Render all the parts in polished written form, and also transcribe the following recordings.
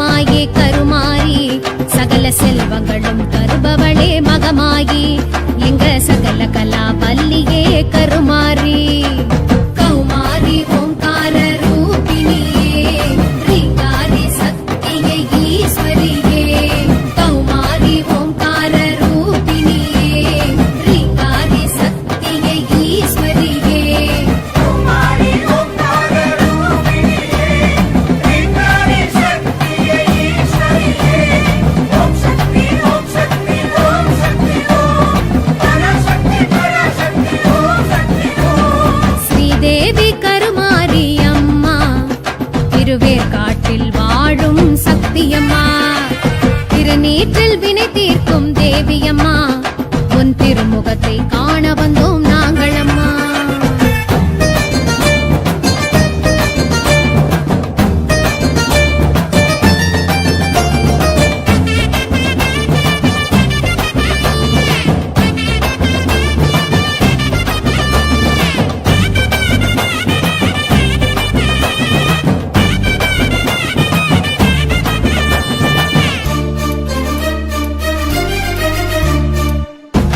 தாயே கருமாரி சகல செல்வங்களும் தருபவளே மகமாயி எங்க சகல கலா வல்லியே கருமாரி கௌமாரி ஓம்கார ரூபிணியே ரீங்காரி சக்தியே ஈஸ்வரியே கௌமாரி ஓம்கார ரூபிணியே ரீங்காரி சக்தியே ஈஸ்வரியே ஸ்ரீதேவி கருமாரி அம்மா திருவேற்காட்டில் வாழும் சக்தியம்மா திருநீற்றில் வினை தீர்க்கும் தேவியம்மா உன் திருமுகத்தை காண வந்தோம் நாங்கள் அம்மா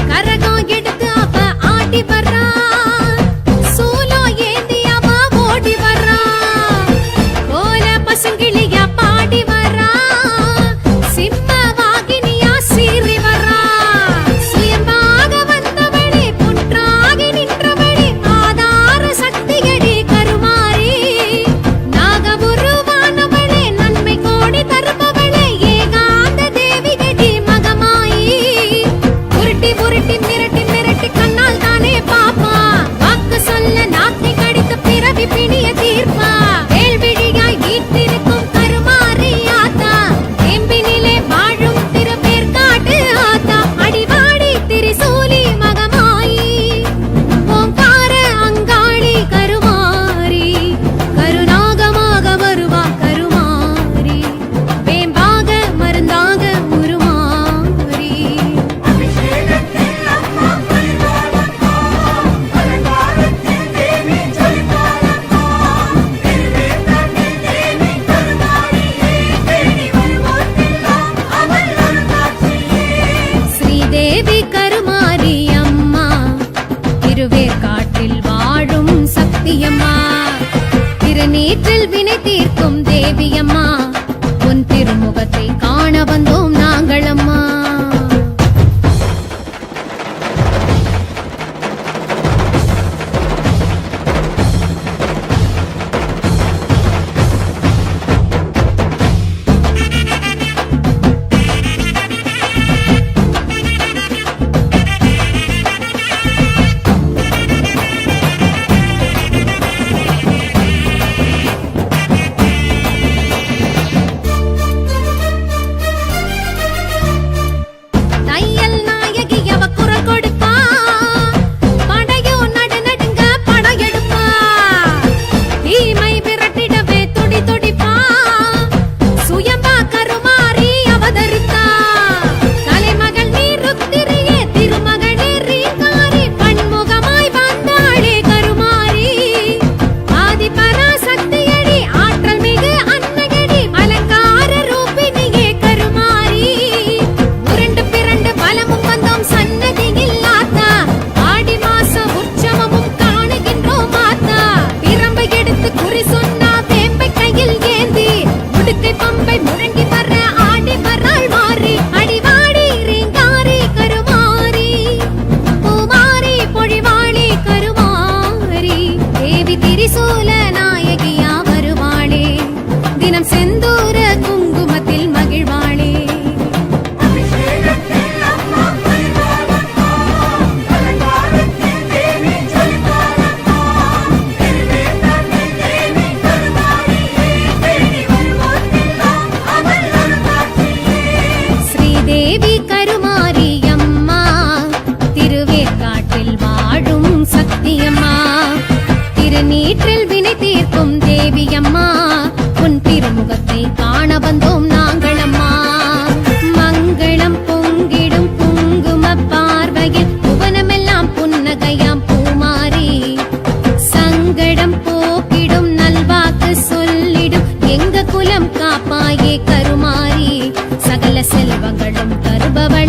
கரகம் எடுத்து அவ ஆடி வர்றா சூலம் ஏந்தி அவ ஓடி வர்றா போல பசுங்கிளியா பாடி வர்றா சிம்ம வாகினியா சீறி வர்றா சுயமாக வந்தவளே புற்றாகி நின்றவளே ஆதார சக்தியடி கருமாரி நாகபுருவானவளே நன்மை கோடி தருபவளே ஏகாந்த தேவிகடி மகமாயி உருட்டி உருட்டி மிரட்டி மிரட்டி கண்ணால் தானே பாப்பா வாக்கு சொல்ல நாக்கை கடித்து பிறவி பிணிய தீர்ப்பா வேள்விழியாய் வீட்டிருக்கும் கருமாரி ஆத்தா எம்பினிலே வாழும் திருவேற்காட்டு ஆத்தா அடிவாடி திரிசூலி மகமாயி ஓங்கார அங்காளி கருமாரி கருநாகமாக வருவா கருமாரி வேம்பாக மருந்தாக உருமாறி ஸ்ரீதேவி கருமாரி அம்மா திருவேற்காட்டில் வாழும் சக்தியம்மா திருநீற்றில் வினை தீர்க்கும் தேவியம்மா உன் திருமுகத்தை காண வந்தோம் நாங்கள் அம்மா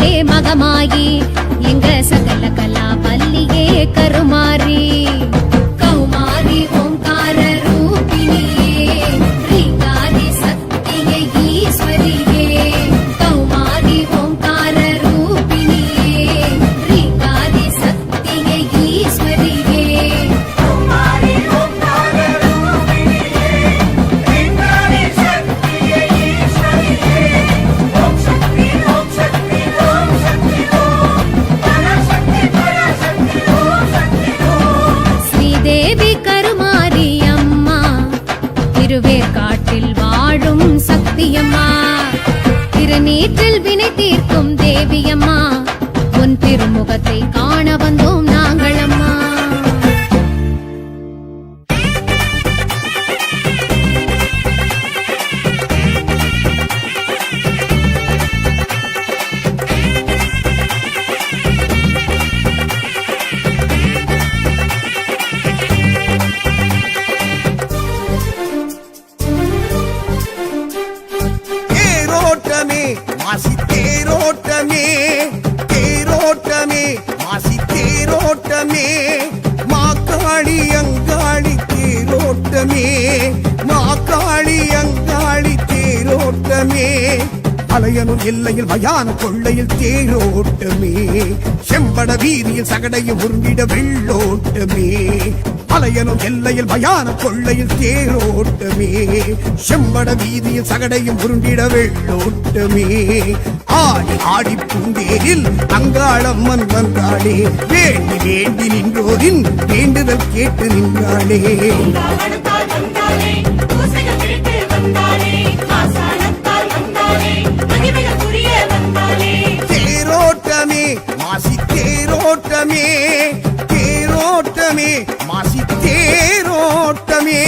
தாயே மகமாயி எங்க சகல கலா பல்லியே கருமாரி கௌமாரி ஓம்கார ரூபிணியே ரீகாரி சக்தியே ஈஸ்வரியே கௌமாரி ஓம்கார ரூபிணியே ரீகாரி சக்தியே ஈஸ்வரியே கௌமாரி ஓம்கார ரூபிணியே ரீகாரி சக்தியே ஈஸ்வரியே ஓம் சக்தி ஓம் சக்தி ஓம் சக்தி ஓம் பராசக்தி பராசக்தி ஓம் சக்தி ஓம் ஸ்ரீதேவி கருமாரி அம்மா திருவேற்காட்டில் வாழும் சக்தியம்மா திருநீற்றில் வினை தீர்க்கும் தேவியம்மா உன் திருமுகத்தை காண வந்தோம் நாங்கள் அம்மா தேரோட்டமே மாசி தேரோட்டமே தேரோட்டமே மாசி தேரோட்டமே மாக்காளி அங்காளி தேரோட்டமே மாக்காளி அங்காளி தேரோட்டமே அலையனும் எல்லையில் மயான கொள்ளையில் தேரோட்டமே செம்பட வீதியில் சகடையும் உருண்டிட வெள்ளோட்டமே அலையனும் எல்லையில் மயான கொள்ளையில் தேரோட்டமே செம்பட வீதியில் சகடையும் உருண்டிட வெள்ளோட்டமே ஆடி ஆடி பூந்தேரில் அங்காளம்மன் வந்தாளே வேண்டி வேண்டி நின்றோரின் வேண்டுதல் கேட்டு நின்றாளே தேரோட்டமே மாசி தேரோட்டமே தேரோட்டமே மாசி தேரோட்டமே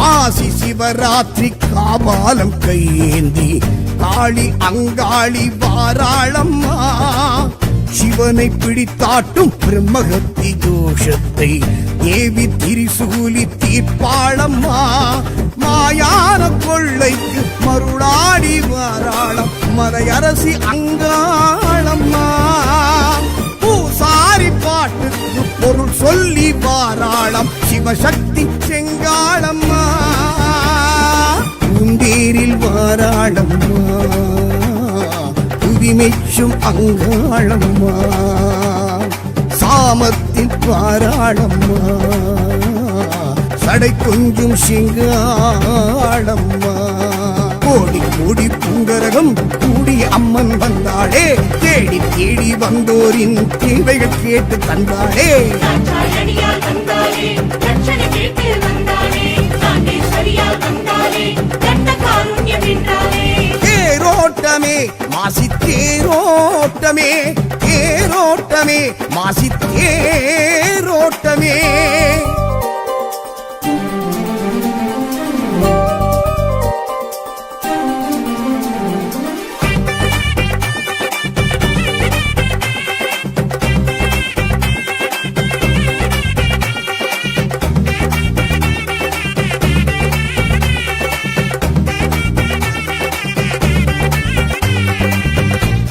மாசி சிவராத்திரி காபாலம் கையேந்தி காளி அங்காளி வாராளம்மா சிவனை பிடித்தாட்டும் பிரம்மகத்தி தோஷத்தை தேவி திரிசூலி தீர்ப்பாளம்மா மாயான கொள்ளைக்கு மருளாடி வாராளம் மலையரசி அங்காளம்மா பூசாரி பாட்டுக்கு பொருள் சொல்லி வாராளம் சிவசக்தி செங்காளம்மா பூந்தேரில் வாராளம்மா புதிமெச்சும் அங்காளம்மா சாமத்தில் வாராளம்மா சடை கொஞ்சும் சிங்காளம்மா கோடி கோடி பூங்கரகம் கூடிய அம்மன் வந்தாளே தேடி தேடி வந்தோரின் தேவைகள் கேட்டு தந்தாளே தேரோட்டமே மாசி தேரோட்டமே தேரோட்டமே மாசி தேரோட்டமே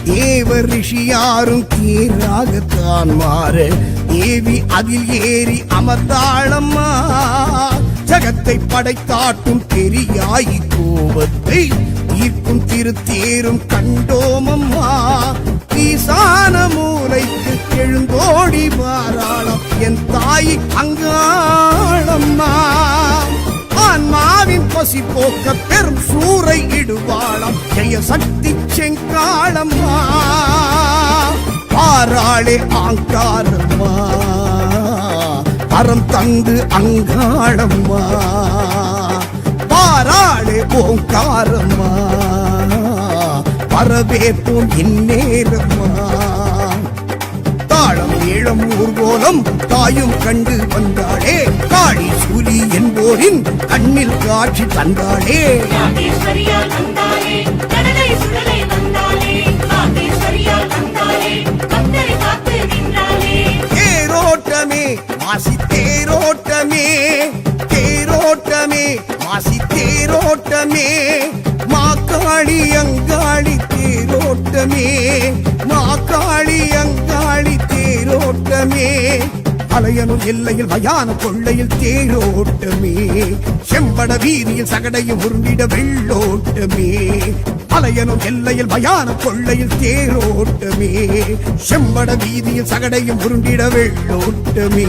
தேவர் ரிஷியாரும் தேராகத்தான் மாற தேவி அதில் ஏறி அமர்ந்தாளம்மா ஜகத்தை படைத்தாட்டும் பெரியாயி கோபத்தை ஈர்க்கும் திருத்தேரும் கண்டோமம்மா ஈசான மூலைக்கு எழுந்தோடி வாராளம் என் தாய் அங்காளம்மா ஆன்மாவின் பசி போக்க பெரும் சூறை இடுவாளம் ஜெய சக்தி செங்காளம்மா பாராளே ஆங்காரம்மா அறம் தந்து அங்காளம்மா பாராளே ஓங்காரம்மா பரவேற்போம் இந்நேரம்மா தாளம் ஏழம் ஊர்கோலம் தாயும் கண்டு வந்தாளே காளி சூலி என்போரின் கண்ணில் காட்சி தந்தாளே. நாகேஸ்வரியால் வந்தாளே, கடலை சுடலை வந்தாளே, நாகேஸ்வரியால் வந்தாளே, பக்தரை காத்து நின்றாளே. தேரோட்டமே மாசி தேரோட்டமே, தேரோட்டமே மாசி தேரோட்டமே, மாக்காளி அங்காளி தேரோட்டமே, மாக்காளி அங்காளி தேரோட்டமே, அலையனும் எல்லையில் மயான கொள்ளையில் தேரோட்டமே, செம்பட வீதியில் சகடையும் உருண்டிட வெள்ளோட்டமே, அலையனும் எல்லையில் மயான கொள்ளையில் தேரோட்டமே, செம்பட வீதியில் சகடையும் உருண்டிட வெள்ளோட்டமே,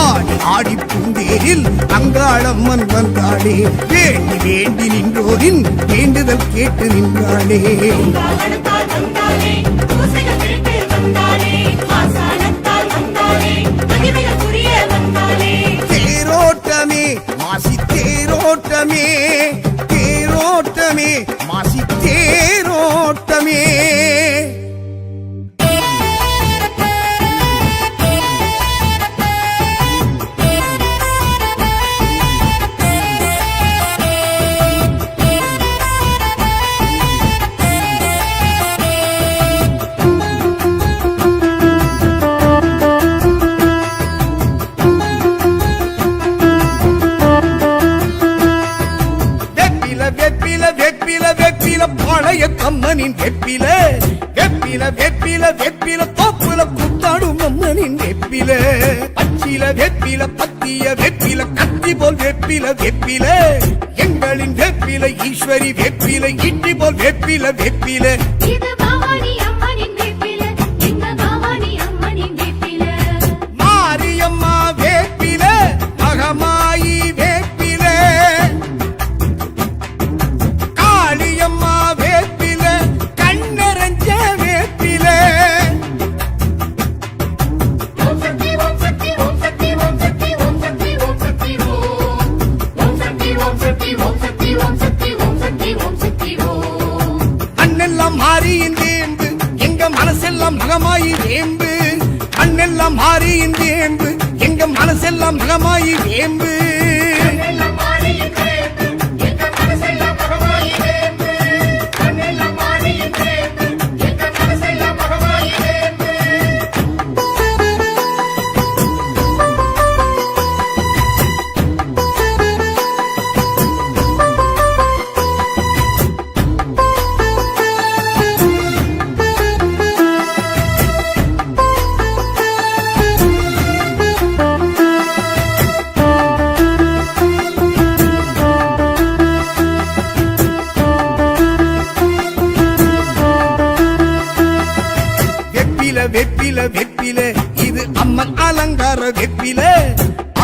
ஆடி ஆடி பூந்தேரில் அங்காளம்மன் வந்தாளே, வேண்டி வேண்டி நின்றோரின் வேண்டுதல் கேட்டு நின்றாளே. காவலத்தால் வந்தாளே, பூசைகள் கேட்டு வந்தாளே, ஆசானத்தால் வந்தாளே, மகிமைகள் புரிய வந்தாளே. தேரோட்டமே மாசி தேரோட்டமே, தேரோட்டமே மாசி தேரோட்டமே. வெப்பில வெப்பில வெப்பில பழைய கம்மனின் வெப்பில, வெப்பில வெப்பில வெப்பில தோப்புல குத்தாடும் அம்மனின் வெப்பில, பச்சில வெப்பில பத்திய வெப்பில கத்தி போல் வெப்பில வெப்பில, எங்களின் வெப்பில ஈஸ்வரி வெப்பில இட்டி போல் வெப்பில வெப்பில. இது பவானி அம்மனின் வேப்பில, இந்த பவானி அம்மனின் வேப்பில. மாரியம்மா வேப்பில, மகமாயி வேப்பில, காளியம்மா வேப்பில, கண்ணரஞ்ச வேப்பில. ஓம் சக்தி ஓம் சக்தி ஓம் சக்தி ஓம் சக்தி ஓம் சக்தி ஓம் சக்தி ஓம். ஓம் சக்தி ஓம் சக்தி ஓம் சக்தி ஓம் சக்தி ஓம் சக்தி ஓம் சக்தி ஓம். அண்ணெல்லாம் மாறியின் வேம்பு, எங்க மனசெல்லாம் மகமாயி வேம்பு, அண்ணெல்லாம் மாறியின் வேம்பு, எங்க மனசெல்லாம் மகமாயி வேம்பு. கண்ணெல்லாம் மாறியின் வேம்பு, எங்க மனசெல்லாம் மகமாயி வேம்பு. கண்ணெல்லாம் மாறியின் வேம்பு, எங்க மனசெல்லாம் மகமாயி வேம்பு. வெப்பில வெப்பில வெப்பில இது அம்மன் அலங்கார வெப்பில,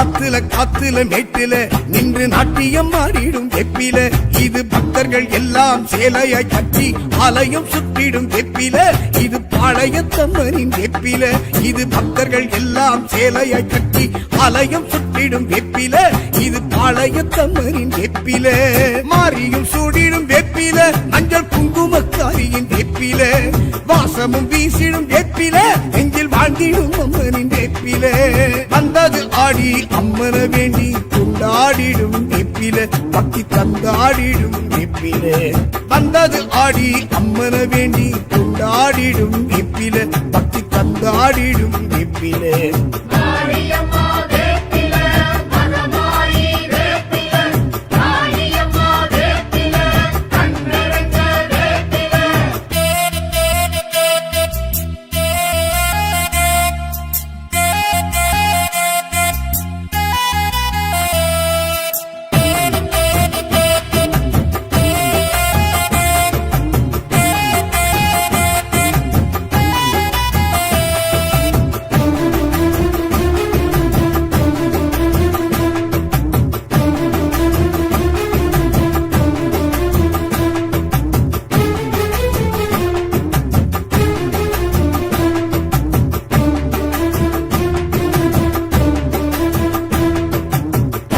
ஆத்துல காத்துல மேட்டில நின்று நாட்டியம் ஆடிடும் வெப்பில, இது பக்தர்கள் எல்லாம் சேலையாய் கட்டி ஆலயம் சுற்றிடும் வெப்பில, இது பாளையத்தம்மனின் வெப்பில, இது பக்தர்கள் எல்லாம் சேலையாய் கட்டி ஆலயம் சுற்றிடும் வெப்பில, இது பாளையத்தம்மனின் வெப்பில, மாரியும் சூடிடும் வெப்பில, மஞ்சள் குங்குமக்காரியின் வெப்பில, வாசமும் வீசிடும் வெப்பில, நெஞ்சில் வாழ்ந்திடும் அம்மனின் வெப்பில, வந்தது ஆடி அம்மன வேண்டி கொண்டாடிடும் வெப்பில, பக்தி தந்தாடிடும் வெப்பில, வந்தது ஆடி அம்மன வேண்டி கொண்டாடிடும் வெப்பில, பக்தி தந்தாடிடும் வெப்பில. மாரியம்மா வேப்பில, மகமாயி வேப்பில, காளியம்மா வேப்பில, கண்ணரஞ்ச வேப்பில.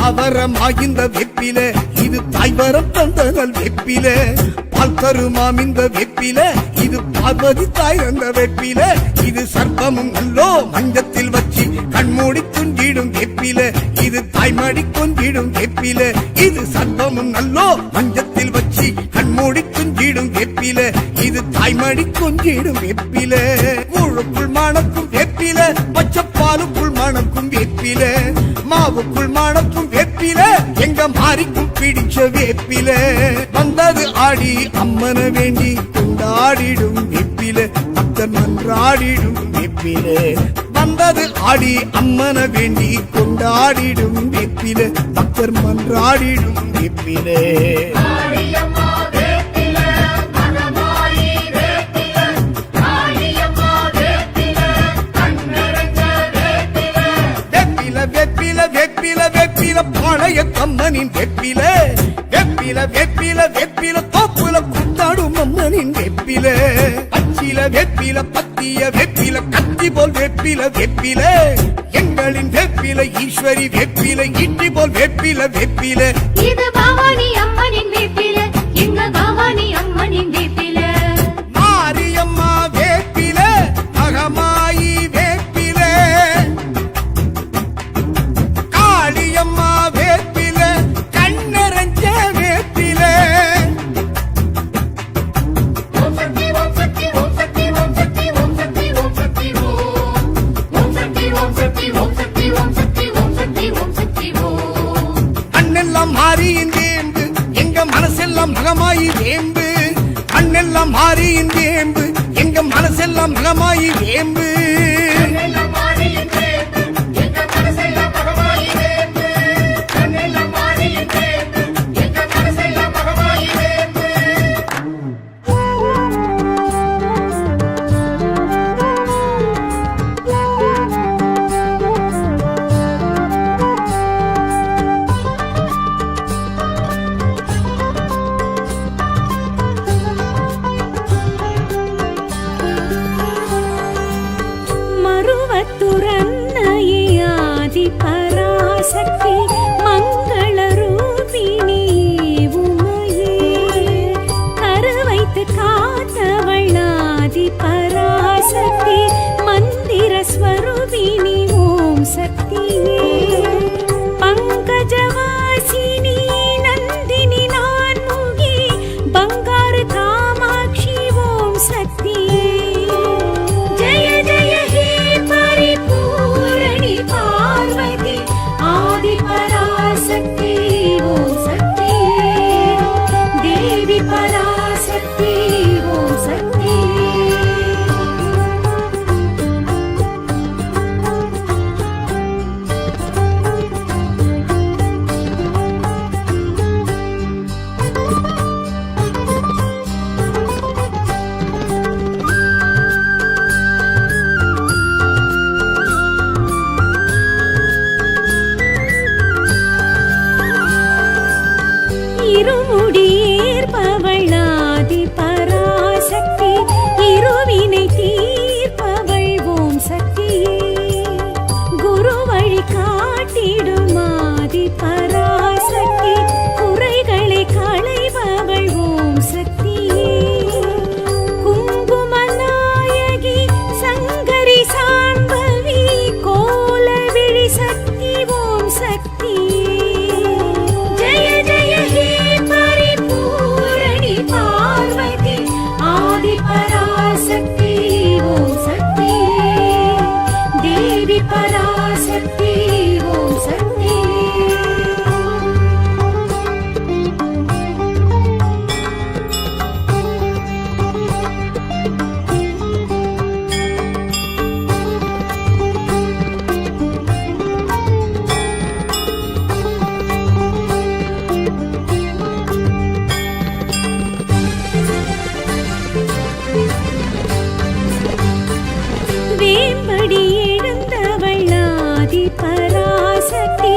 அவரமாகின்ற வெப்பில, இது தாய்வரம் தந்தனல் வெப்பில, பால் தருமாம் இந்த வெப்பில, இது பார்வதி தாய் தந்த வெப்பில, இது சர்ப்பமும் நல்லோ மஞ்சத்தில் வச்சு கண்மூடி துஞ்சிடும் வெப்பில, இது தாய்மடி கொஞ்சிடும் வேப்பில இது சர்வமும் நல்லோ மஞ்சத்தில் வச்சு கண்மூடி கொஞ்சிடும் வேப்பில இது தாய்மடி கொஞ்சிடும் வேப்பில கூழுக்குள் மணக்கும் வேப்பில பச்சப்பாலுக்குள் மணக்கும் வேப்பில மாவுக்குள் மணக்கும் வேப்பில எங்க மாறிக்கும் பிடிச்ச வேப்பில வந்தது ஆடி அம்மன வேண்டி கொண்டாடிடும் வேப்பில பக்தர் மன்றாடிடும் வேப்பில வந்தது ஆடி அம்மன வேண்டி கொண்டாடிடும் வேப்பில பக்தர் மன்றாடிடும் வேப்பில காளியம்மா வேப்பில மகமாயி வேப்பில காளியம்மா வேப்பில கண்ணரங்க வேப்பில வேப்பில வேப்பில வேப்பில வேப்பில பாளைய கம்மனின் வேப்பில வேப்பில வேப்பில வேப்பில தோப்புல குத்தாடும் அம்மனின் வேப்பில பச்சில வேப்பில பத்திய வேப்பில கத்தி போல் வேப்பில வேப்பில எங்களின் வேப்பில ஈஸ்வரி வேப்பில இட்டி போல் வேப்பில வேப்பில இது பவானி அம்மனின் வேப்பில எங்க பவானி அம்மனின் வேப்பில மாரியம்மா வேப்பில மகமாயி வேப்பில காளியம்மா வேப்பில கண்ணரஞ்ச வேப்பில ஓம் சக்தி ஓம் சக்தி ஓம் சக்தி ஓம் சக்தி ஓம் சக்தி ஓம் சக்தி ஓம் சக்தி ஓம் சக்தி ஓம் சக்தி ஓம் சக்தி ஓம் சக்தி ஓம் சக்தி ஓம் அண்ணெல்லாம் மாறியின் வேம்பு எங்க மனசெல்லாம் மகமாயி வேம்பு அண்ணெல்லாம் மாறியின் வேம்பு எங்க மனசெல்லாம் மகமாயி வேம்பு கண்ணெல்லாம் மாறியின் வேம்பு எங்க மனசெல்லாம் மகமாயி வேம்பு கண்ணெல்லாம் மாறியின் வேம்பு எங்க மனசெல்லாம் மகமாயி வேம்பு மறுவத்துரன்னையே ஆதி பராசக்தி மங்கள ரூபிணி உமையே கருவைத்து காத்தவள் ஆதி பராசக்தி மந்திர ஸ்வரூபிணி ஓம் சக்தியே பங்கஜவாசினி நந்தினி நான்முகி பங்காரு காமாட்சி ஓம் சக்தியே ஜய ஜய ஹே பரிபூரணி பார்வதி ஆதி பராசக்தி ஓம் சக்தி தேவி பராசக்தி ஓம் சக்தி இருமுடியேற்பவள் ஆதி பராசக்தி இருவினை தீர்ப்பவள் ஓம் சக்தியே குரு வழி காட்டிடும் ஆதி பராசக்தி குறைகளை களைபவள் ஓம் சக்தியே குங்குமநாயகி சங்கரி சாம்பவி கோலவிழி சக்தி ஓம் சக்தியே ஜய ஜய ஹே பரிபூரணி பார்வதி ஆதி பராசக்தி ஓம் சக்தி தேவி பராசக்தி ஓம் சக்தி வேம்படி எழுந்தவள் ஆதி பராசக்தி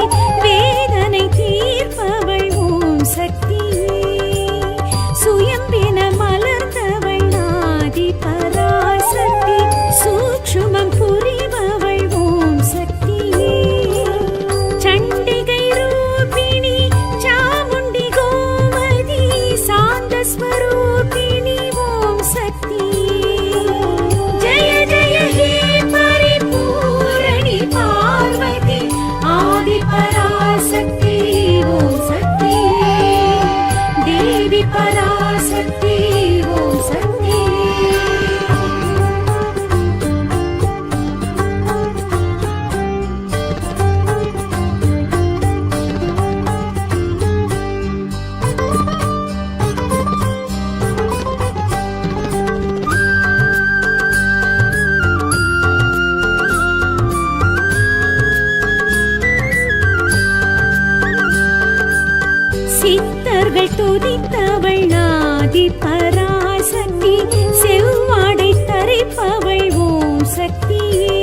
ஆதி பராசக்தி செவ்வாடை தரிப்பவள் ஓம் சக்தியே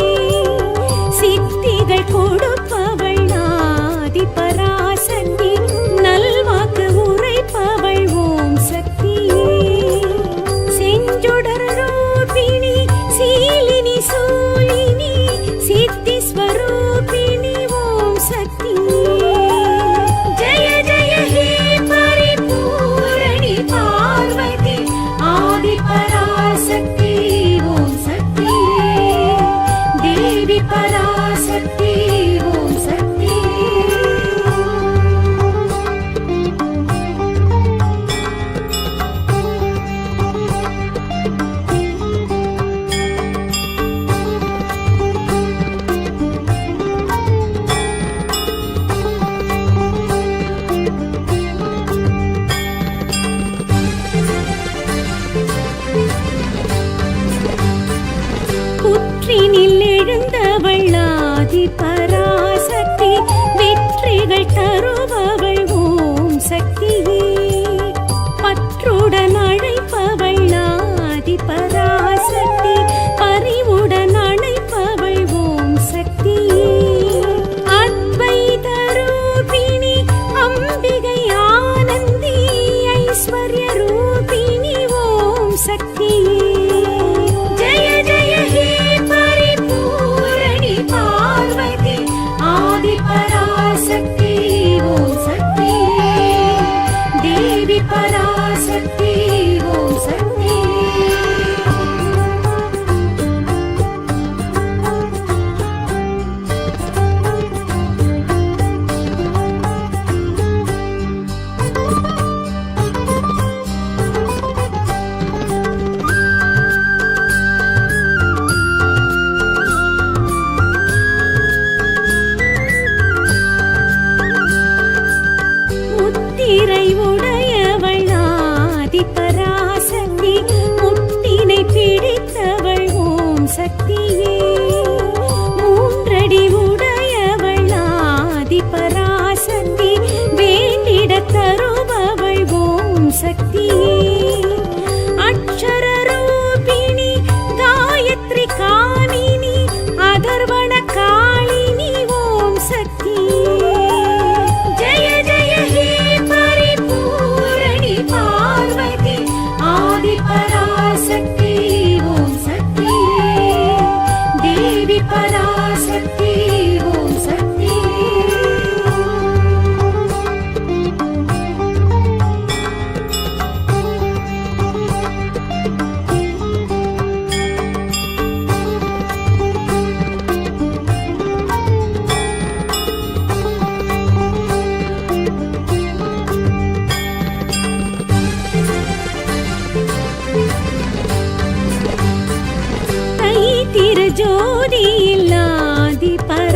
சித்திகள் கொடுப்பவள் ஆதி பராசக்தி நல்வாக்கு உரைப்பவள் ஓம் சக்தியே செஞ்சுடர் ரூபிணி சீலினி சூலினி சித்தி ஸ்வரூபிணி ஓம் சக்தியே ஜய ஜய ஹே பரிபூரணி பார்வதி ஆதி பராசக்தி ஓம் சக்தியே தேவி பராசக்தி ஓம் சக்தியே புற்றினில் எழுந்தவள் ஆதி பராசக்தி வெற்றிகள் தருபவள் ஓம் சக்தியே பற்றுடன் அழைப்பவள் ஆதி பராசக்தி பரிவுடன் அழைப்பவள் ஓம் சக்தியே அத்வைத ரூபிணி அம்பிகை ஆனந்தி ஐஸ்வர்ய ரூபிணி ஓம் சக்தியே ஜய ஜய ஹே பரிபூரணி பார்வதி ஆதி பராசக்தி ஓம் சக்தியே தேவி பராசக்தி ஓம் சக்தியே முத்திரை உடையவள் ஆதி பராசக்தி முத்தினை பிடித்தவள் ஓம் சக்தியே மூன்றடி உடையவள் ஆதி பராசக்தி வேண்டிட தருபவள் ஓம் சக்தியே அக்ஷர ரூபிணி காயத்ரி காமினி அதர்வண காளினி ஓம் சக்தியே ஜய ஜய ஹே பரிபூரணி பார்வதி ஆதி பராசக்தி ஓம் சக்தியே தேவி பராசக்தி ஓம் சக்தியே தை திரு ஜோதியில் ஆதி பராசக்தி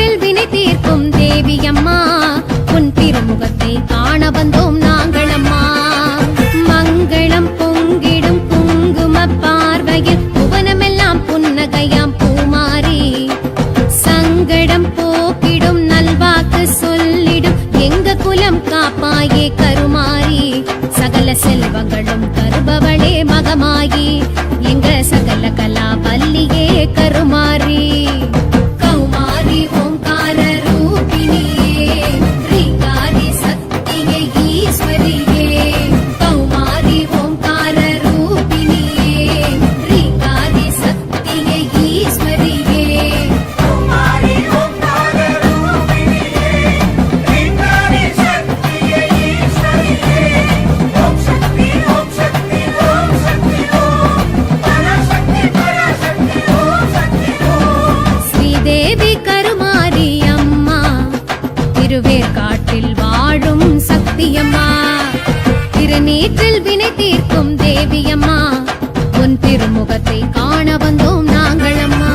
திருநீற்றில் வினை தீர்க்கும் தேவி அம்மா உன் திருமுகத்தை காண வந்தோம் நாங்கள் அம்மா மங்களம் பொங்கிடும் குங்கும பார்வையில் புவனமெல்லாம் புன்னகையாம் பூமாரி சங்கடம் போக்கிடும் நல்வாக்கு சொல்லிடும் எங்க குலம் காப்பாயே கருமாரி சகல செல்வங்களும் தருபவளே மகமாயி எங்க சகல கலா வல்லியே கருமாரி கௌமாரி ஓங்கார ரூபிணியே ரீங்காரி சக்தியே ஈஸ்வரியே கௌமாரி ஓங்கார ரூபிணியே ரீங்காரி சக்தியே ஈஸ்வரியே கௌமாரி ஓங்கார ரூபிணியே ரீங்காரி சக்தியே ஈஸ்வரியே ஓம் சக்தி ஓம் சக்தி ஓம் சக்தி ஓம் பராசக்தி பராசக்தி ஓம் சக்தி ஓம் ஸ்ரீதேவி கருமாரி அம்மா திருவேற்காட்டில் வாழும் சக்தியம்மா திருநீற்றில் வினை தீர்க்கும் தேவியம்மா உன் திருமுகத்தை காண வந்தோம் நாங்கள் அம்மா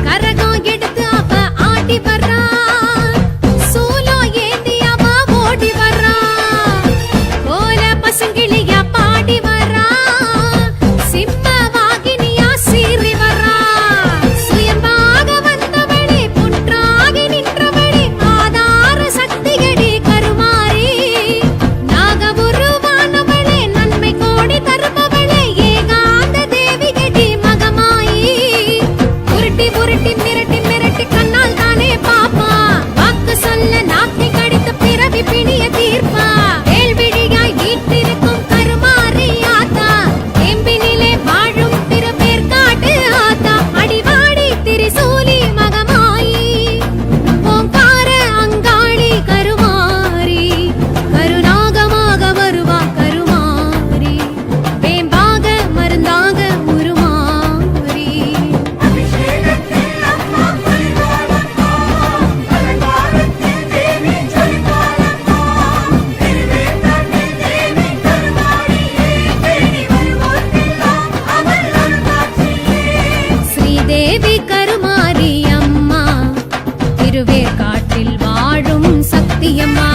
கரகம் எடுத்து அவ ஆடி வர்றா சூலம் ஏந்தி அவ ஓடி வர்றா போல பசுங்கிளியா பாடி வர்றா சிம்ம வாகினியா சீறி வர்றா சுயமாக வந்தவளே புற்றாகி நின்றவளே ஆதார சக்தியடி கருமாரி நாக உருவானவளே நன்மை கோடி தருபவளே ஏகாந்த தேவியடி மகமாயி உருட்டி உருட்டி மிரட்டி மிரட்டி கண்ணால் தானே பாப்பா வாக்கு சொல்ல நாக்கை கடித்த பிறவி பிணிய தீர்ப்பா வேல்விழியாய் வீட்டிருக்கும் கருமாரி ஆத்தா எம்பினிலே வாழும் திருவேற்காட்டு ஆத்தா அடிவாடி திரிசூலி மகமாயி ஓங்கார அங்காளி கருமாரி கருநாகமாக வருவா கருமாரி வேம்பாக மருந்தாக உருமாரி அபிஷேகத்தில் அம்மா பரிவாரம்மா அலங்காரத்தில் தேவி ஜொலிப்பாரம்மா திருவேற்காட்டில் தேவி கருமாரியே தேடி வருவோர்க்கெல்லாம் அவள் அருளாட்சியே ஸ்ரீதேவி கருமாரி அம்மா திருவேற்காட்டில் வாழும் சக்தியம்மா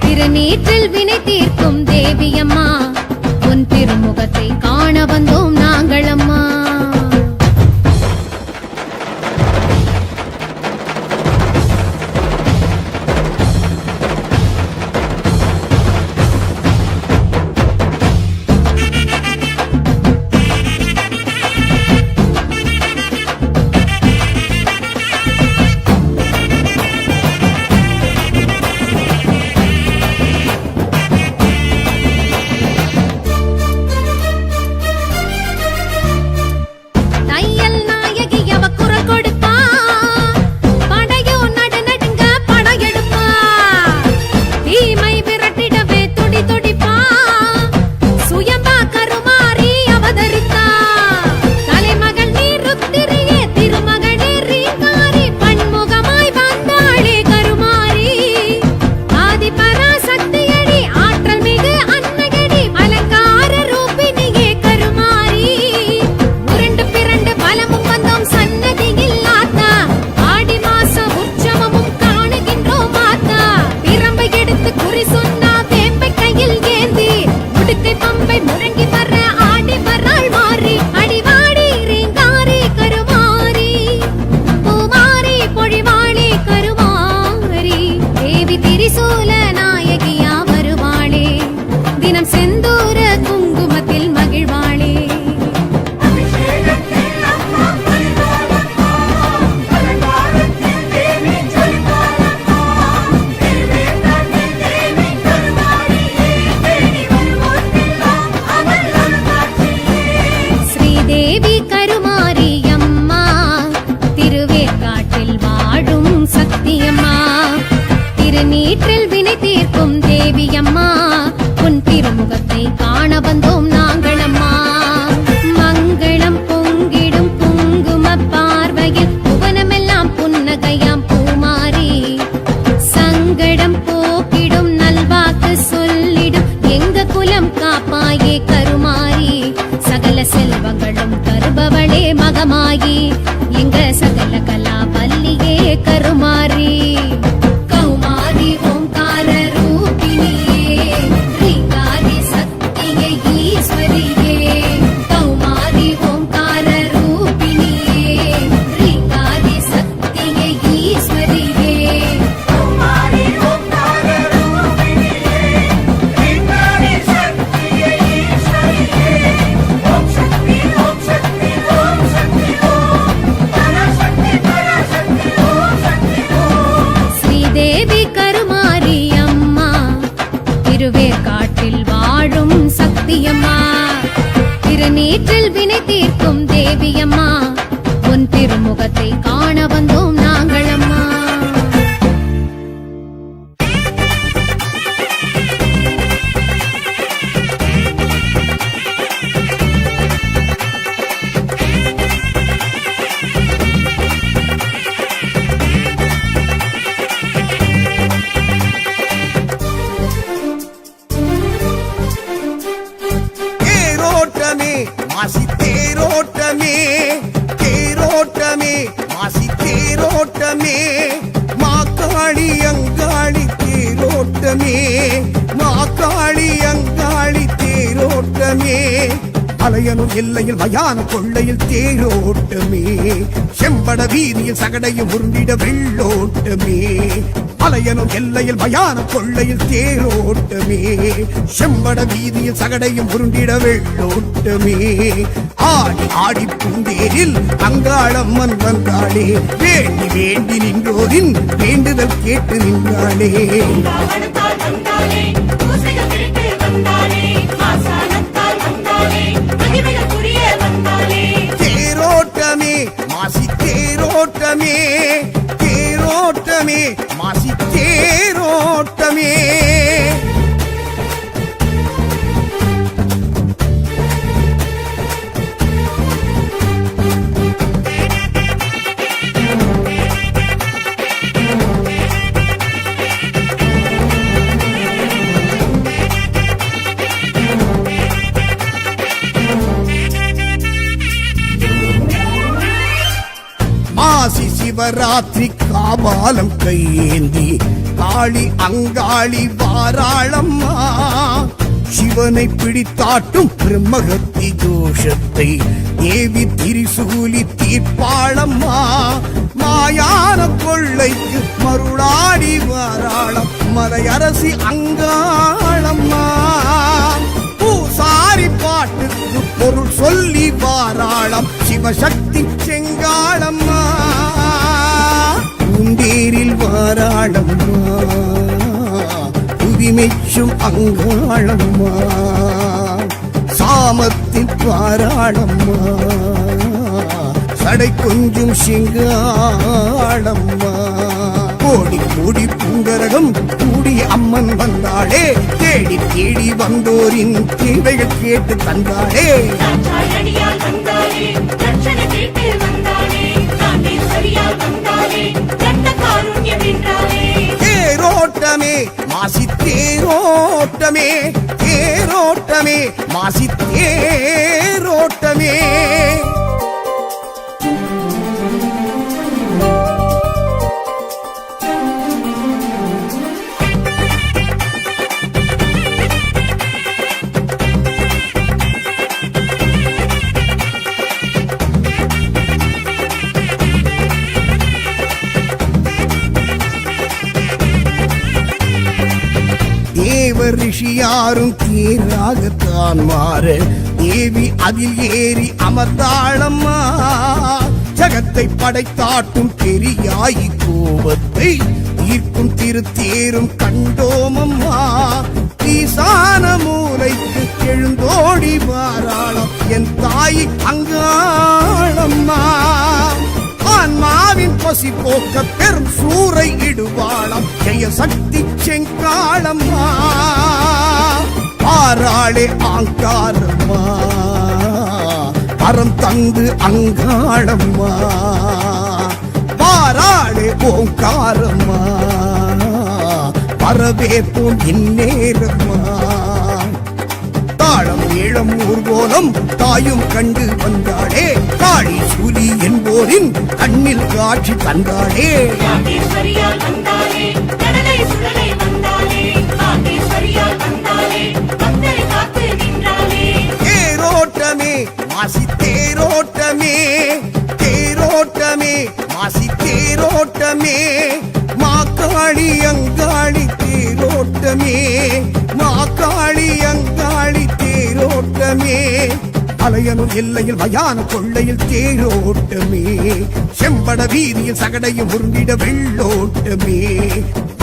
திருநீற்றில் வினை தீர்க்கும் தேவியம்மா உன் திருமுகத்தை காண வந்தோம் நாங்கள் அம்மா சேற்றில் வினை தீர்க்கும் தேவியம்மா உன் திருமுகத்தை காண வந்தோம் நாங்கள் அம்மா. தேரோட்டமே மாசி தேரோட்டமே, தேரோட்டமே மாசி தேரோட்டமே, மாக்காளி அங்காளி தேரோட்டமே, மாக்காளி அங்காளி தேரோட்டமே, அலையனும் எல்லையில் மயான கொள்ளையில் தேரோட்டமே, செம்பட வீதியில் சகடையும் உருண்டிட வெள்ளோட்டமே, அலையனும் எல்லையில் மயான கொள்ளையில் தேரோட்டமே, செம்பட வீதியில் சகடையும் உருண்டிட வெள்ளோட்டமே, ஆடி ஆடி பூந்தேரில் அங்காளம்மன் வந்தாளே, வேண்டி வேண்டி நின்றோரின் வேண்டுதல் கேட்டு நின்றாளே. காவணத்தால் வந்தாளே, பூசைகள் கேட்டு வந்தாளே, ஆசானத்தால் வந்தாளே, மகிமைகள் புரிய வந்தாளே. தேரோட்டமே மாசி தேரோட்டமே, தேரோட்டமே மாசி தேரோட்டமே. மாசி சிவராத்திரி காபாலம் கையேந்தி காளி அங்காளி வாராளம்மா, சிவனை பிடித்தாட்டும் பிரம்மகத்தி தோஷத்தை தேவி திரிசூலி தீர்ப்பாளம்மா, மாயான கொள்ளைக்கு மருளாடி வாராளம் மலையரசி அங்காளம்மா, பூசாரி பாட்டுக்கு பொருள் சொல்லி வாராளம் சிவசக்தி செங்காளம்மா, பூந்தேரில் வாராளம்மா புதிமெச்சும் அங்காளம்மா, சாமத்தில் வாராளம்மா சடை கொஞ்சம் சிங்காளம்மா, கோடி கோடி பூங்கரகம் கூடிய அம்மன் வந்தாளே, தேடி தேடி வந்தோரின் தேவைகள் கேட்டு தந்தாளே. தாட்சாயணியால் வந்தாளே, தட்சணை கேட்டு வந்தாளே, தாண்டேஸ்வரியால் வந்தாளே, தந்த காருண்யம் என்றாளே. தேரோட்டமே மாசி தேரோட்டமே, தேரோட்டமே மாசி தேரோட்டமே. தேவ ரிஷியாரும் தேராகத்தான் மாற தேவி அதில் ஏறி அமர்ந்தாளம்மா, ஜகத்தை படைத்தாட்டும் பெரியாயி கோபத்தை தீர்க்கும் திருத்தேரும் கண்டோமம்மா, ஈசான மூலைக்கு எழுந்தோடி வாராளம் என் தாய் அங்காளம்மா, ஆன்மாவின் பசி போக்க பெரும் சூறை இடுவாளம் ஜெய சக்தி செங்காளம்மா, பாராளே ஆங்காரம்மா அறம் தந்து அங்காளம்மா, பாராளே ஓங்காரம்மா பரவேற்போம் இந்நேரம்மா, தாளம் ஏழம் ஊர்கோலம் தாயும் கண்டு வந்தாளே, காளி சூலி என்போரின் கண்ணில் காட்சி தந்தாளே. தாண்டேஸ்வரியால் வந்தாளே, கடலை சுடலை வந்தாளே, தாண்டேஸ்வரியால் வந்தாளே, பக்தரை காத்து நின்றாளே. தேரோட்டமே மாசி தேரோட்டமே, தேரோட்டமே மாசி தேரோட்டமே, மாக்காளி அங்காளி தேரோட்டமே, மாக்காளி அங்காளி தேரோட்டமே, அலையனும் எல்லையில் மயான கொள்ளையில் தேரோட்டமே, செம்பட வீதியில் சகடையும் உருண்டிட வெள்ளோட்டமே,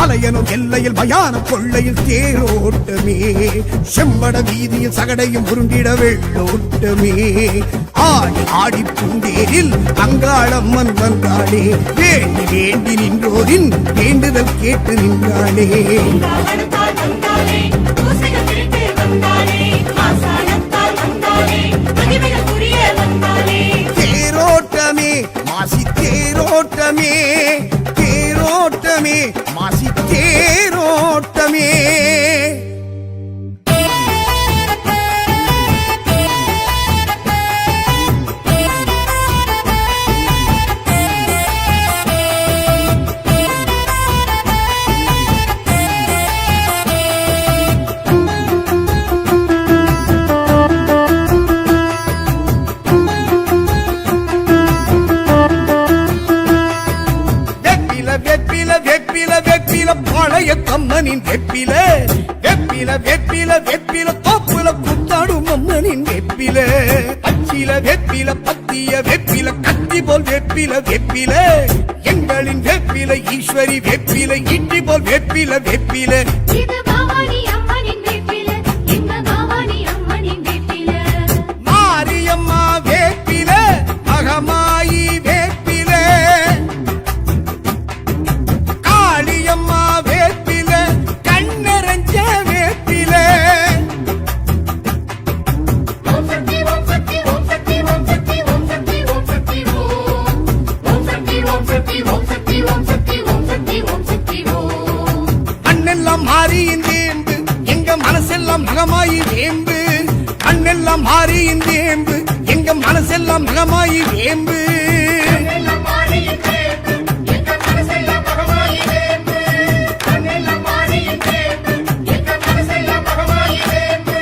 மலையனும் எல்லையில் மயான கொள்ளையில் தேரோட்டமே செம்பட வீதியில் சகடையும் உருண்டிட வெள்ளோட்டமே ஆடி ஆடி பூண்டேரில் அங்காளம்மன் வந்தாளே வேண்டி வேண்டி நின்றோரின் வேண்டுதல் கேட்டு நின்றாளே காவணத்தால் வந்தாளே பூசைகள் கேட்டு வந்தாளே ஆசானத்தால் வந்தாளே மகிமைகள் புரிய வந்தாளே தேரோட்டமே மாசி தேரோட்டமே தேரோட்டமே மாசி தேரோட்டமே பழைய கம்மனின் வெப்பில வெப்பில வெப்பில வெப்பில தோப்புல குத்தாடும் அம்மனின் வெப்பில பச்சில வெப்பில பத்திய வெப்பில கத்தி போல் வெப்பில வெப்பில எங்களின் வெப்பில ஈஸ்வரி வெப்பில இட்டி போல் வெப்பில வெப்பில இது பவானி அம்மனின் வேப்பில இந்த பவானி அம்மனின் வேப்பில மாரியம்மா வேப்பில மகமாயி வேப்பில காளியம்மா வேப்பில கண்ணரஞ்ச வேப்பில ஓம் சக்தி ஓம் சக்தி ஓம் சக்தி ஓம் சக்தி ஓம் சக்தி ஓம் சக்தி ஓம் சக்தி ஓம் சக்தி ஓம் சக்தி ஓம் சக்தி ஓம் சக்தி ஓம் சக்தி ஓம் அண்ணெல்லாம் மாறியின் வேம்பு எங்க மனசெல்லாம் மகமாயி வேம்பு அண்ணெல்லாம் மாறியின் வேம்பு எங்க மனசெல்லாம் மகமாயி வேம்பு எல்லாம் மாறியின் வேம்பு எங்க மனசெல்லாம் மகமாயி வேம்பு எல்லாம் மாறியின் வேம்பு எங்க மனசெல்லாம் மகமாயி வேம்பு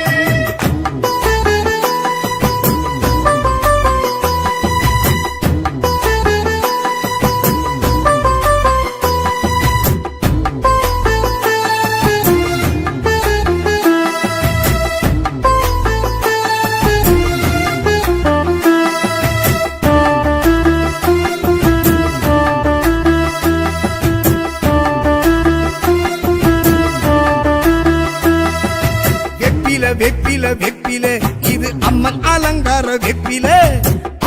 வெப்பில வெப்பில வெப்பில இது அம்மன் அலங்கார வெப்பில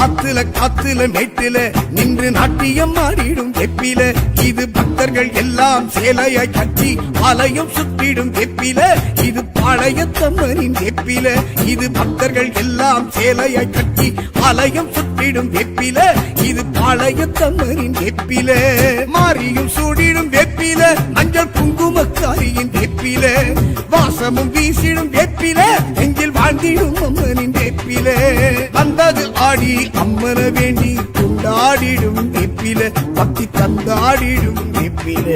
ஆத்துல காத்துல மேட்டில நின்று நாட்டியம் ஆடிடும் வெப்பில இது பக்தர்கள் எல்லாம் சேலையாய் கட்டி ஆலயம் சுற்றிடும் வெப்பில இது பாளையத்தம்மனின் வெப்பில இது பக்தர்கள் எல்லாம் சேலையாய் கட்டி ஆலயம் சுற்றிடும் வெப்பில இது பாளையத்தம்மனின் வெப்பில மாரியும் சூடிடும் வெப்பில மஞ்சள் குங்குமக்காரியின் வெப்பில வாசமும் வீசிடும் வெப்பில நெஞ்சில் வாழ்ந்திடும் அம்மனின் வெப்பில வந்தது ஆடி அம்மன வேண்டி கொண்டாடிடும் வெப்பில பக்தி தந்தாடிடும் வெப்பில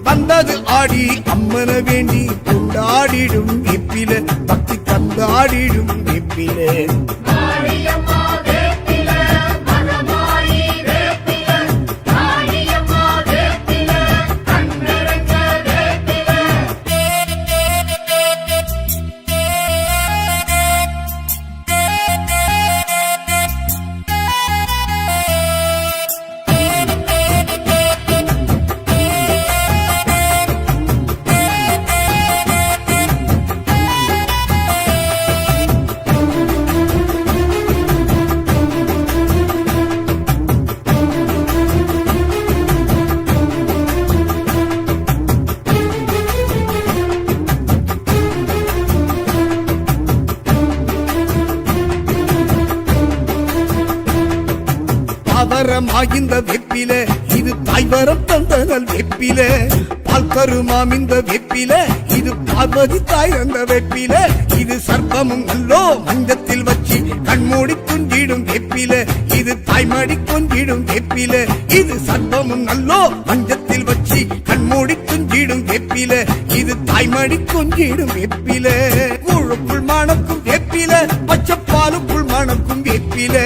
வந்தது ஆடி அம்மன வேண்டி கொண்டாடிடும் வெப்பில பக்தி தந்தாடிடும் வெப்பில மாரியம்மா வேப்பில மகமாயி வேப்பில மாரியம்மா வேப்பில கண்ணரஞ்ச வேப்பில தாவரமாகின்ற வெப்பில இது தாய்வரம் தந்தனல் வெப்பில பால் கருமாமிந்த வெப்பில இது பார்வதி தாய் அந்த வெப்பில இது சர்ப்பமும் நல்லோ மஞ்சத்தில் வச்சு கண்மூடி குஞ்சிடும் வெப்பில இது தாய்மடி கொஞ்சிடும் வெப்பில இது சர்ப்பமும் நல்லோ மஞ்சத்தில் வச்சு கண்மூடி குஞ்சிடும் வெப்பில இது தாய்மடி கொஞ்சிடும் வெப்பில கூழுக்குள் மணக்கும் வெப்பில பச்சைப்பாலுக்குள் மணக்கும் வெப்பில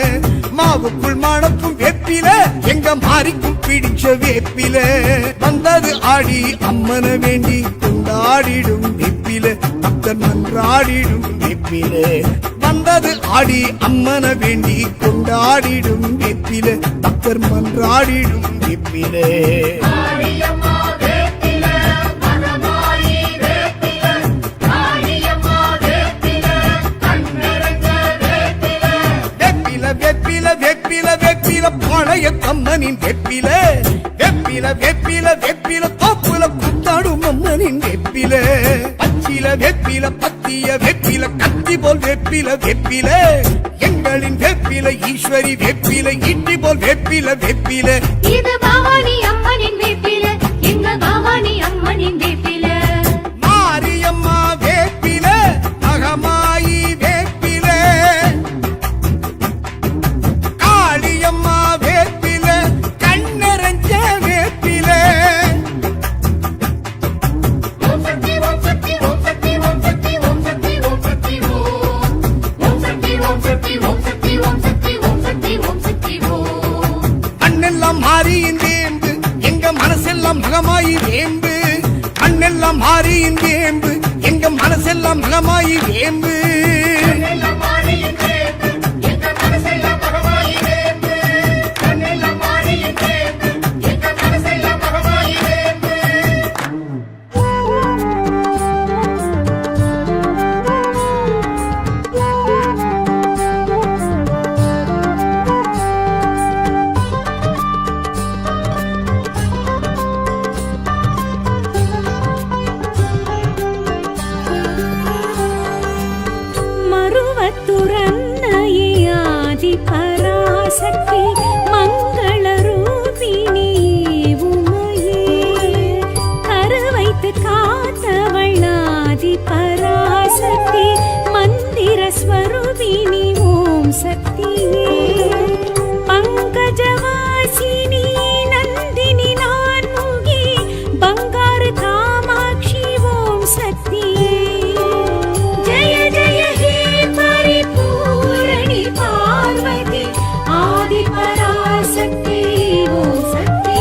மாவுக்குள் மணக்கும் வெப்பில எங்க மாறிக்கும் பிடிச்ச வேப்பில வந்தது ஆடி அம்மன வேண்டி கொண்டாடிடும் வெப்பில பக்தர் மன்றாடிடும் வெப்பில வந்தது ஆடி அம்மன வேண்டி கொண்டாடிடும் வெப்பில பக்தர் மன்றாடிடும் வெப்பில மாரியம்மா வேப்பில பச்சில வேப்பில பத்திய வேப்பில கத்தி போல் வேப்பில வேப்பில எங்களின் வேப்பில ஈஸ்வரி வேப்பில ஈட்டி போல் வேப்பில வேப்பில இது பவானி அம்மனின் வேப்பில எங்க பவானி அம்மனின் வேப்பில மாரியம்மா வேப்பில மகமாயி வேப்பில காளியம்மா வேப்பில கண்ணரஞ்ச வேப்பில ஓம் சக்தி ஓம் சக்தி ஓம் சக்தி ஓம் சக்தி ஓம் சக்தி ஓம் சக்தி ஓம் சக்தி ஓம் சக்தி ஓம் சக்தி ஓம் சக்தி ஓம் சக்தி ஓம் சக்தி ஓம் மண்ணெல்லாம் மாறியின் வேம்பு எங்க மனசெல்லாம் மகமாயி வேம்பு மண்ணெல்லாம் மாறியின் வேம்பு எங்க மனசெல்லாம் மகமாயி வேம்பு கண்ணெல்லாம் மாறியின் வேம்பு எங்க மனசெல்லாம் மகமாயி வேம்பு கண்ணெல்லாம் மாறியின் வேம்பு எங்க மனசெல்லாம் மகமாயி வேம்பு மருவத்துரன்னையே ஆதி பராசக்தி மங்கள ரூபிணி உமையே கருவைத்து காத்தவள் ஆதி பராசக்தி மந்திர ஸ்வரூபிணி ஓம் சக்தியே பங்கஜவாசினி நந்தினி நான்முகி பங்காரு காமாட்சி ஓம் சக்தியே ஜய ஜய ஹே பரிபூரணி பார்வதி ஆதி பராசக்தி ஓம் சக்தி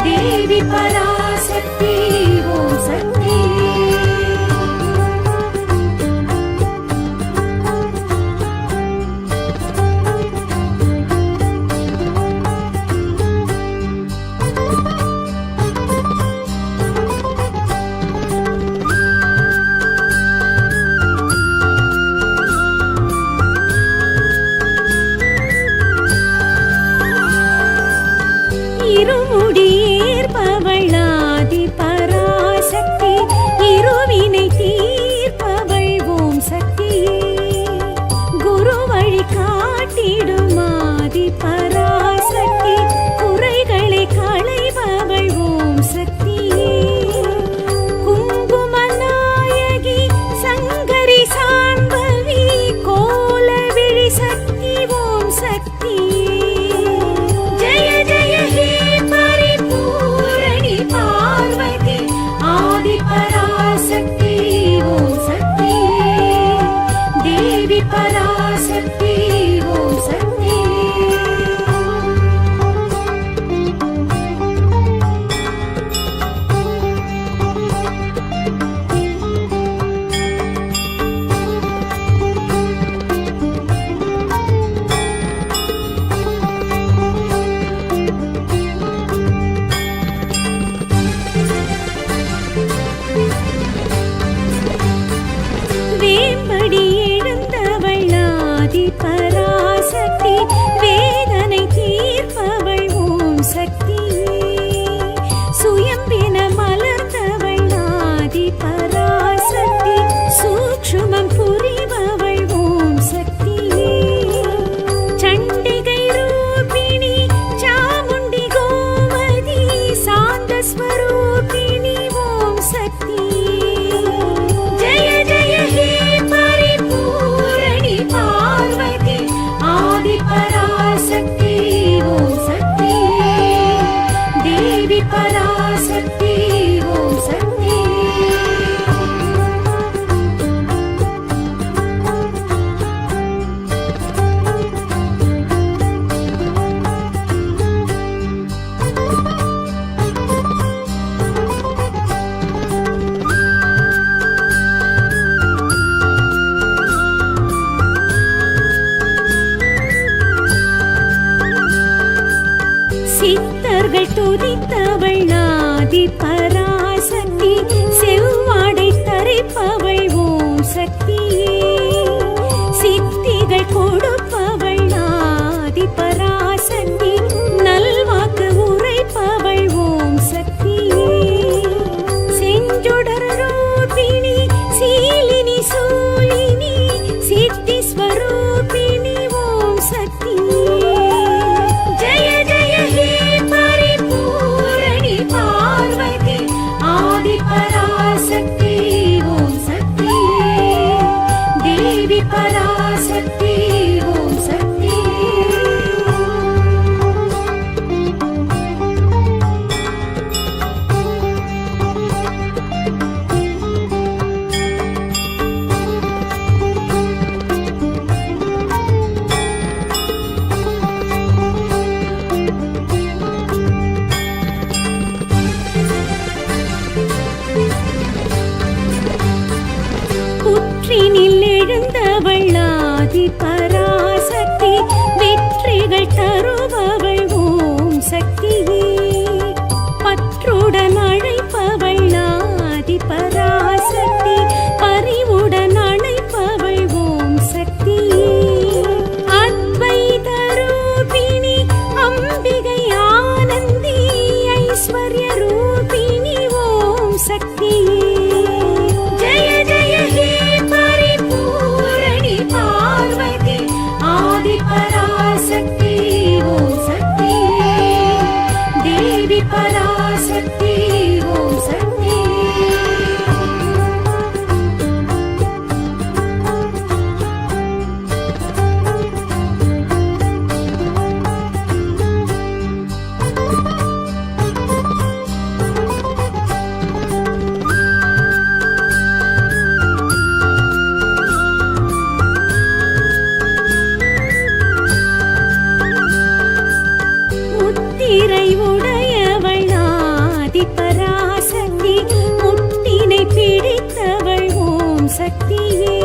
தேவி பராசக்தி ஓம் சக்தி இருமுடியேற்பவள் ஆதி பராசக்தி இருவினை தீர்ப்பவள் ஓம் சக்தியே குரு வழி காட்டிடும் ஆதி பராசக்தி குறைகளை களைபவள் ஓம் சக்தியே குங்குமநாயகி சங்கரி சாம்பவி கோலவிழி சக்தி ஓம் சக்தியே ஜய ஜய ஹே பரிபூரணி பார்வதி ஆதி பராசக்தி ஓம் சக்தி தேவி பராசக்தி ஓம் சக்தி வேம்படி எழுந்தவள் ஆதி பராசக்தி வேதனை தீர்ப்பவள் ஓம் சக்தியே சுயம்பின மலர்ந்தவள் ஆதி பராசக்தி சூக்ஷ்மம் புரிபவள் ஓம் சக்தியே சண்டிகை ரூபிணி சாமுண்டி கோமதி சாந்த ஸ்வரூபிணி ஓம் சக்தியே ஜய ஜய ஹே பரிபூரணி பார்வதி ஆதி பராசக்தி ஓம் சக்தியே தேவி பராசக்தி ஓம் சக்தியே சித்தர்கள் துதித்தவள் ஆதி பராசக்தி செவ்வாடை தரிப்பவள் ஓம் சக்தியே சித்திகள் கொடுப்பவள் ஆதி பராசக்தி நல்வாக்கு உரைப்பவள் ஓம் சக்தியே செஞ்சுடர் பராசக்தி வெற்றிகள் தருபவள் ஓம் சக்தியே பற்றுடன் அழைப்பவள் ஆதி பராசக்தி பரிவுடன் அழைப்பவள் ஓம் சக்தியே அத்வைத ரூபிணி அம்பிகை ஆனந்தி ஐஸ்வர்ய ரூபிணி ஓம் சக்தியே ஜெய ஜெய ஹே பரிபூரணி பார்வதி ஆதி பராசக்தி ஓம் சக்தியே தேவி பராசக்தி ஓம் சக்தியே முத்திரை உடையவள் ஆதி பராசக்தி முட்டினை பிடித்தவள் ஓம் சக்தியே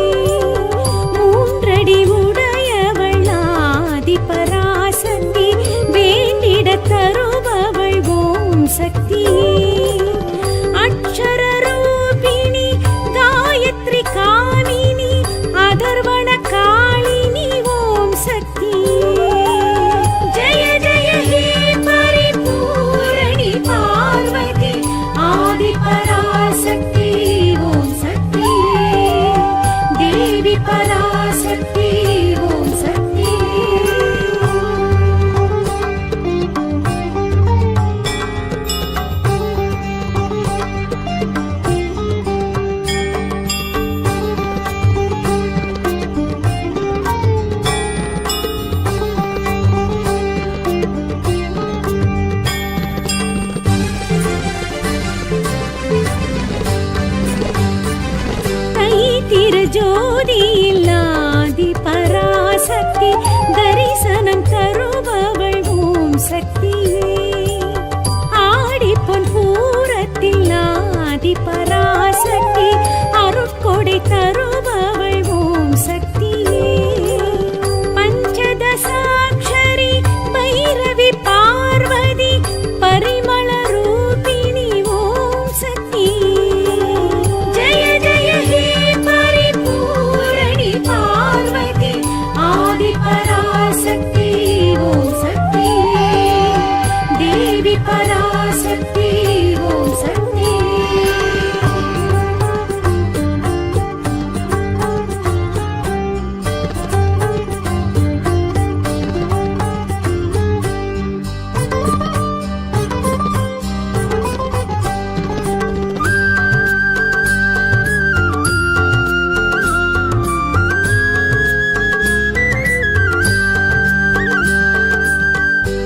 மூன்றடி உடையவள் ஆதி பராசக்தி வேண்டிட தருபவள் ஓம் சக்தியே அக்ஷர ரூபிணி காயத்ரி காமினி அதர்வண காளினி ஓம் சக்தியே ஜெய ஜெய ஹே பரிபூரணி பார்வதி ஆதி பராசக்தி ஓம் சக்தியே தேவி பராசக்தி ஓம் சக்தியே தை திருஜோதியில் ஆதி பராசக்தி தரிசனம் தருபவள் ஓம் சக்தியே ஆடிப்பொன் பூரத்தில் ஆதி பராசக்தி அருட்கொடை தருபவள் ஓம் சக்தியே பஞ்சதசாட்சரி பைரவி பார்வதி பரிமள ரூபிணி ஓம் சக்தியே ஜெய ஜெய ஹே பரிபூரணி பார்வதி ஆதி பராசக்தி ஓம் சக்தியே தேவி பராசக்தி ஓம் சக்தியே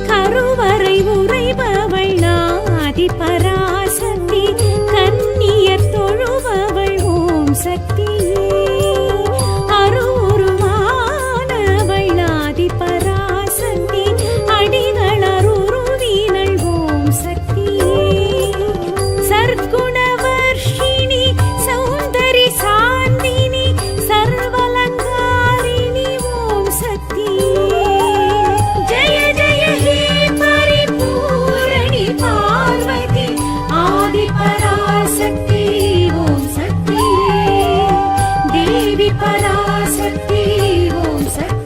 கருவறை உறைபவள் ஆதி பராசக்தி கன்னியர் தொழுபவள் ஓம் சக்தியே அருவுருவானவள் ஆதி பராசக்தி அடிகள் அருருவினள் ஓம் சக்தியே சர்க்குணவர்ஷிணி சௌந்தரி சாந்தினி சர்வலங்காரிணி ஓம் சக்தியே ஜெய ஜெய ஹே பரிபூரணி பார்வதி ஆதி பராசக்தி ஓம் சக்தியே தேவி பராசக்தி ஓம் சக்தியே